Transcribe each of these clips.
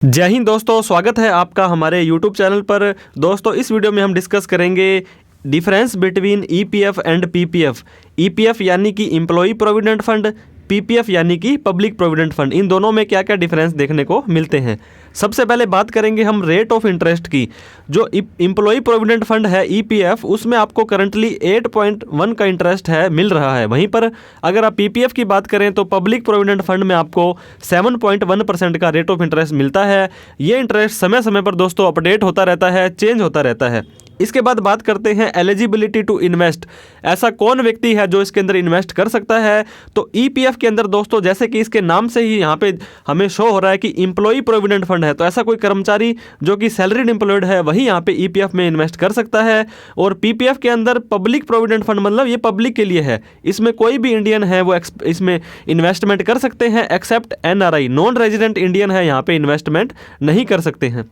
जय हिंद दोस्तों, स्वागत है आपका हमारे YouTube चैनल पर। दोस्तों, इस वीडियो में हम डिस्कस करेंगे difference between EPF and PPF. EPF यानी कि एम्प्लॉय प्रोविडेंट फंड, पीपीएफ यानी कि पब्लिक प्रोविडेंट फंड। इन दोनों में क्या क्या डिफरेंस देखने को मिलते हैं। सबसे पहले बात करेंगे हम रेट ऑफ इंटरेस्ट की। जो एम्प्लॉय प्रोविडेंट फंड है ईपीएफ, उसमें आपको करंटली 8.1 का इंटरेस्ट है मिल रहा है। वहीं पर अगर आप पीपीएफ की बात करें तो पब्लिक प्रोविडेंट फंड में आपको 7.1% का रेट ऑफ इंटरेस्ट मिलता है। ये इंटरेस्ट समय समय पर दोस्तों अपडेट होता रहता है, चेंज होता रहता है। इसके बाद बात करते हैं एलिजिबिलिटी टू इन्वेस्ट। ऐसा कौन व्यक्ति है जो इसके अंदर इन्वेस्ट कर सकता है। तो ईपीएफ के अंदर दोस्तों, जैसे कि इसके नाम से ही यहाँ पे हमें शो हो रहा है कि एम्प्लॉय प्रोविडेंट फंड है, तो ऐसा कोई कर्मचारी जो कि सैलरीड एम्प्लॉयड है वही यहाँ पे ईपीएफ में इन्वेस्ट कर सकता है। और पीपीएफ के अंदर पब्लिक प्रोविडेंट फंड, मतलब ये पब्लिक के लिए है, इसमें कोई भी इंडियन है वो इसमें इन्वेस्टमेंट कर सकते हैं, except NRI. Non resident Indian है यहाँ पे इन्वेस्टमेंट नहीं कर सकते हैं।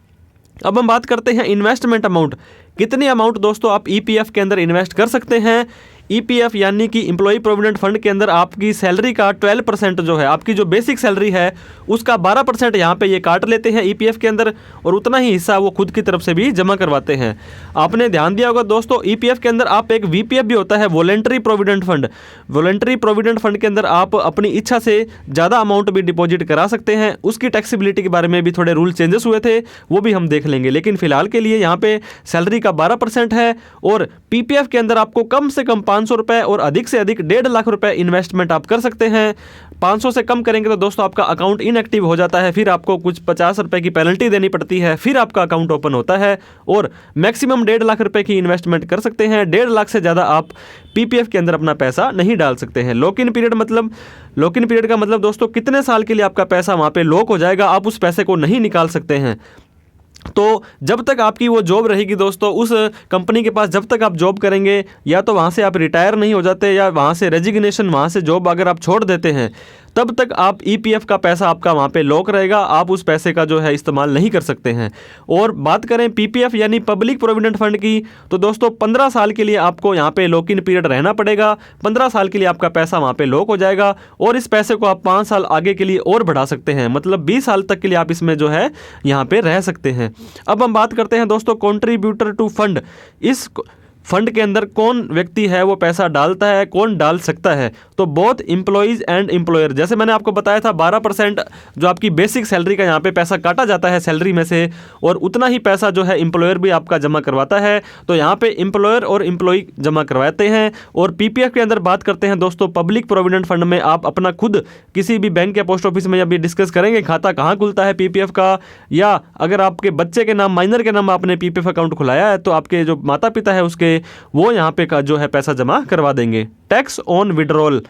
अब हम बात करते हैं इन्वेस्टमेंट अमाउंट। कितनी अमाउंट दोस्तों आप ईपीएफ के अंदर इन्वेस्ट कर सकते हैं। ईपीएफ यानी कि एम्प्लॉय प्रोविडेंट फंड के अंदर आपकी सैलरी का 12% जो है, आपकी जो बेसिक सैलरी है उसका 12% यहाँ पे ये काट लेते हैं ईपीएफ के अंदर, और उतना ही हिस्सा वो खुद की तरफ से भी जमा करवाते हैं। आपने ध्यान दिया होगा दोस्तों, ईपीएफ के अंदर आप एक वीपीएफ भी होता है, voluntary provident fund. Voluntary provident fund के अंदर आप अपनी इच्छा से ज़्यादा अमाउंट भी डिपॉजिट करा सकते हैं। उसकी टैक्सिबिलिटी के बारे में भी थोड़े रूल चेंजेस हुए थे, वो भी हम देख लेंगे। लेकिन फिलहाल के लिए यहाँ पे सैलरी का 12% है। और पीपीएफ के अंदर आपको कम से कम 500 रुपये और अधिक से अधिक 1.5 लाख रुपए इन्वेस्टमेंट आप कर सकते हैं। 500 से कम करेंगे तो दोस्तों आपका अकाउंट इनएक्टिव हो जाता है, फिर आपको कुछ 50 रुपए की पेनल्टी देनी पड़ती है, फिर आपका अकाउंट ओपन होता है। और मैक्सिमम 1.5 लाख रुपए की इन्वेस्टमेंट कर सकते हैं। 1.5 लाख से ज़्यादा आप पीपीएफ के अंदर अपना पैसा नहीं डाल सकते हैं। लॉक इन पीरियड का मतलब दोस्तों कितने साल के लिए आपका पैसा वहाँ पे लॉक हो जाएगा, आप उस पैसे को नहीं निकाल सकते हैं। तो जब तक आपकी वो जॉब रहेगी दोस्तों, उस कंपनी के पास जब तक आप जॉब करेंगे, या तो वहाँ से आप रिटायर नहीं हो जाते, या वहाँ से रेजिग्नेशन, वहाँ से जॉब अगर आप छोड़ देते हैं, तब तक आप ईपीएफ का पैसा आपका वहाँ पे लॉक रहेगा। आप उस पैसे का जो है इस्तेमाल नहीं कर सकते हैं। और बात करें पीपीएफ यानी पब्लिक प्रोविडेंट फंड की, तो दोस्तों 15 साल के लिए आपको यहाँ पे लॉक इन पीरियड रहना पड़ेगा। 15 साल के लिए आपका पैसा वहाँ पे लॉक हो जाएगा, और इस पैसे को आप 5 साल आगे के लिए और बढ़ा सकते हैं, मतलब 20 साल तक के लिए आप इसमें जो है यहाँ पे रह सकते हैं। अब हम बात करते हैं दोस्तों कंट्रीब्यूटर टू फंड। इस फंड के अंदर कौन व्यक्ति है वो पैसा डालता है, कौन डाल सकता है। तो बोथ एम्प्लॉयज़ एंड एम्प्लॉयर, जैसे मैंने आपको बताया था 12% जो आपकी बेसिक सैलरी का यहाँ पे पैसा काटा जाता है सैलरी में से, और उतना ही पैसा जो है एम्प्लॉयर भी आपका जमा करवाता है। तो यहाँ पे एम्प्लॉयर और एम्प्लॉय जमा करवाते हैं। और पीपीएफ के अंदर बात करते हैं दोस्तों पब्लिक प्रोविडेंट फंड में, आप अपना खुद किसी भी बैंक या पोस्ट ऑफिस में अभी डिस्कस करेंगे खाता कहाँ खुलता है पीपीएफ का, या अगर आपके बच्चे के नाम, माइनर के नाम आपने पीपीएफ अकाउंट खुलाया है तो आपके जो माता पिता है उसके, वो यहाँ पे का जो है पैसा जमा करवा देंगे। टैक्स ऑन विड्रॉल,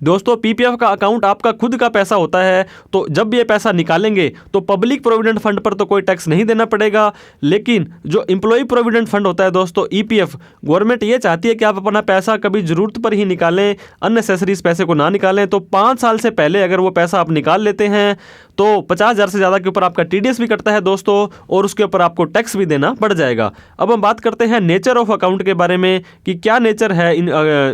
दोस्तों पीपीएफ का अकाउंट आपका खुद का पैसा होता है, तो जब ये पैसा निकालेंगे तो पब्लिक प्रोविडेंट फंड पर तो कोई टैक्स नहीं देना पड़ेगा। लेकिन जो एम्प्लॉय प्रोविडेंट फंड होता है दोस्तों ईपीएफ, गवर्नमेंट ये चाहती है कि आप अपना पैसा कभी ज़रूरत पर ही निकालें, अननेसेसरी इस पैसे को ना निकालें। तो 5 साल से पहले अगर वो पैसा आप निकाल लेते हैं तो 50,000 से ज़्यादा के ऊपर आपका टीडीएस भी कटता है दोस्तों, और उसके ऊपर आपको टैक्स भी देना पड़ जाएगा। अब हम बात करते हैं नेचर ऑफ अकाउंट के बारे में कि क्या नेचर है इन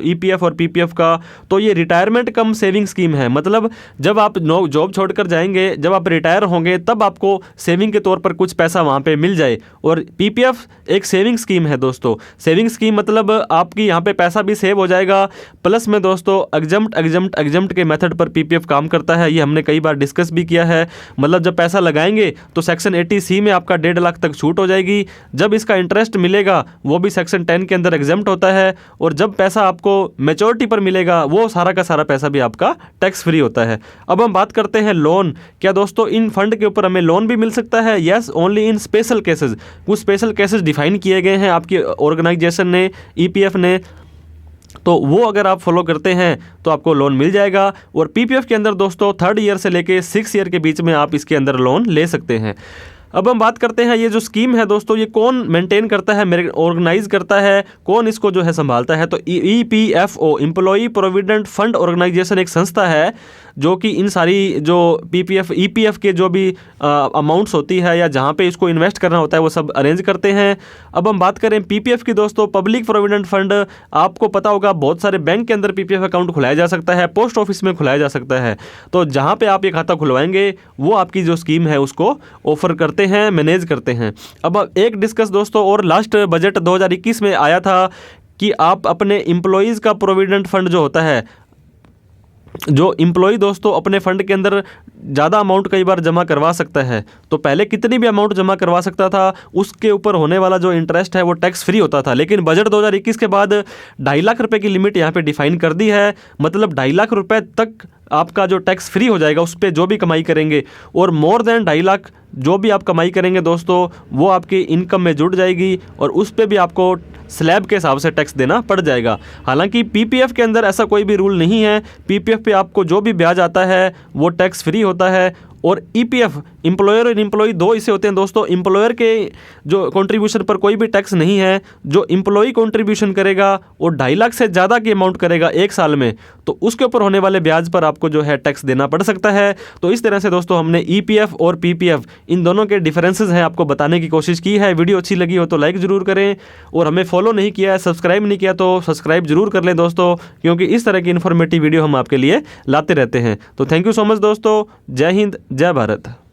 ईपीएफ और पीपीएफ का। तो ये रिटायरमेंट कम सेविंग स्कीम है, मतलब जब आप जॉब छोड़कर जाएंगे, जब आप रिटायर होंगे, तब आपको सेविंग के तौर पर कुछ पैसा वहाँ पे मिल जाए। और पीपीएफ एक सेविंग स्कीम है दोस्तों। सेविंग स्कीम मतलब आपकी यहाँ पे पैसा भी सेव हो जाएगा, प्लस में दोस्तों एग्जम्प्ट के मेथड पर पीपीएफ काम करता है। ये हमने कई बार डिस्कस भी किया है। मतलब जब पैसा लगाएंगे तो सेक्शन 80C में आपका 1.5 लाख तक छूट हो जाएगी। जब इसका इंटरेस्ट मिलेगा वो भी सेक्शन 10 के अंदर एग्जम्प्ट होता है। और जब पैसा आपको मैच्योरिटी पर मिलेगा वो सारा का सारा पैसा भी आपका टैक्स फ्री होता है। अब हम बात करते हैं लोन। क्या दोस्तों इन फंड के ऊपर हमें लोन भी मिल सकता है? Yes, only in special cases. कुछ स्पेशल केसेस डिफाइन किए गए हैं आपकी ऑर्गेनाइजेशन ने, ईपीएफ ने, तो वो अगर आप फॉलो करते हैं तो आपको लोन मिल जाएगा। और पीपीएफ के अंदर दोस्तों 3rd ईयर से लेके 6 ईयर के बीच में आप इसके अंदर लोन ले सकते हैं। अब हम बात करते हैं ये जो स्कीम है दोस्तों, ये कौन मेंटेन करता है, ऑर्गेनाइज करता है, कौन इसको जो है संभालता है। तो EPFO, employ provident fund organisation, एक संस्था है जो कि इन सारी जो पीपीएफ ईपीएफ के जो भी अमाउंट्स होती है या जहाँ पे इसको इन्वेस्ट करना होता है वो सब अरेंज करते हैं। अब हम बात करें पीपीएफ की दोस्तों, पब्लिक प्रोविडेंट फंड, आपको पता होगा बहुत सारे बैंक के अंदर पीपीएफ अकाउंट खुलाया जा सकता है, पोस्ट ऑफिस में खुलाया जा सकता है। तो जहाँ पे आप ये खाता खुलवाएंगे वो आपकी जो स्कीम है उसको ऑफर करते हैं, मैनेज करते हैं। अब एक डिस्कस दोस्तों और लास्ट बजट 2021 में आया था कि आप अपने एम्प्लॉयज़ का प्रोविडेंट फंड जो होता है, जो एम्प्लॉय दोस्तों अपने फंड के अंदर ज़्यादा अमाउंट कई बार जमा करवा सकता है। तो पहले कितनी भी अमाउंट जमा करवा सकता था, उसके ऊपर होने वाला जो इंटरेस्ट है वो टैक्स फ्री होता था। लेकिन बजट 2021 के बाद 2.5 लाख रुपए की लिमिट यहाँ पे डिफाइन कर दी है। मतलब 2.5 लाख रुपए तक आपका जो टैक्स फ्री हो जाएगा उस पर जो भी कमाई करेंगे, और मोर देन 2.5 लाख जो भी आप कमाई करेंगे दोस्तों वो आपकी इनकम में जुड़ जाएगी और उस पर भी आपको स्लैब के हिसाब से टैक्स देना पड़ जाएगा। हालांकि पीपीएफ के अंदर ऐसा कोई भी रूल नहीं है। पीपीएफ पे आपको जो भी ब्याज आता है वो टैक्स फ्री होता है। और ईपीएफ, एम्प्लॉयर और एम्प्लॉई दो हिस्से होते हैं दोस्तों। एम्प्लॉयर के जो कंट्रीब्यूशन पर कोई भी टैक्स नहीं है। जो एम्प्लॉई कंट्रीब्यूशन करेगा वो 2.5 लाख से ज़्यादा की अमाउंट करेगा एक साल में, तो उसके ऊपर होने वाले ब्याज पर आपको जो है टैक्स देना पड़ सकता है। तो इस तरह से दोस्तों हमने ईपीएफ और पीपीएफ इन दोनों के डिफरेंसेस हैं आपको बताने की कोशिश की है। वीडियो अच्छी लगी हो तो लाइक ज़रूर करें, और हमें फॉलो नहीं किया है, सब्सक्राइब नहीं किया तो सब्सक्राइब जरूर कर लें दोस्तों, क्योंकि इस तरह की इन्फॉर्मेटिव वीडियो हम आपके लिए लाते रहते हैं। तो थैंक यू सो मच दोस्तों। जय हिंद, जय भारत।